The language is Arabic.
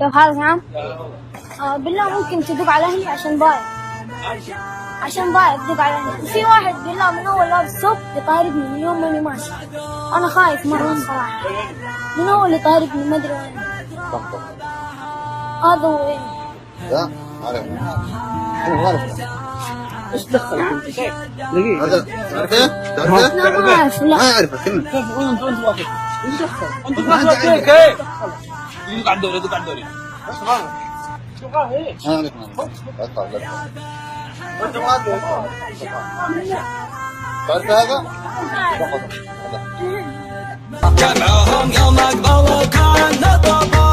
كيف حالك يا عم؟ بالله ممكن تدق على أهلي عشان ضايع. عشان ضايع تدق على أهلي. في واحد بالله من أول لابس صوب يطاردني من يوم ماني ماشي. أنا خايف مرة الصراحة. من أول اللي طاردني ما أدري وين. هذا هو وين؟ لا عارف هو عارف ايش دخل انت؟ دقيقة هذا عارفه؟ تعرفه؟ لا ما أعرف لا. ما يعرفه كلمة كيف انت واقف؟ ايش دخل؟ انت ما توديك ايه؟ دق على الدوري دق على الدوري شو قال ايه؟ ما عليك ما عليك انت ما ادري تعرف هذا؟ ما أعرف. جمعهم يوم اقبل كان طبع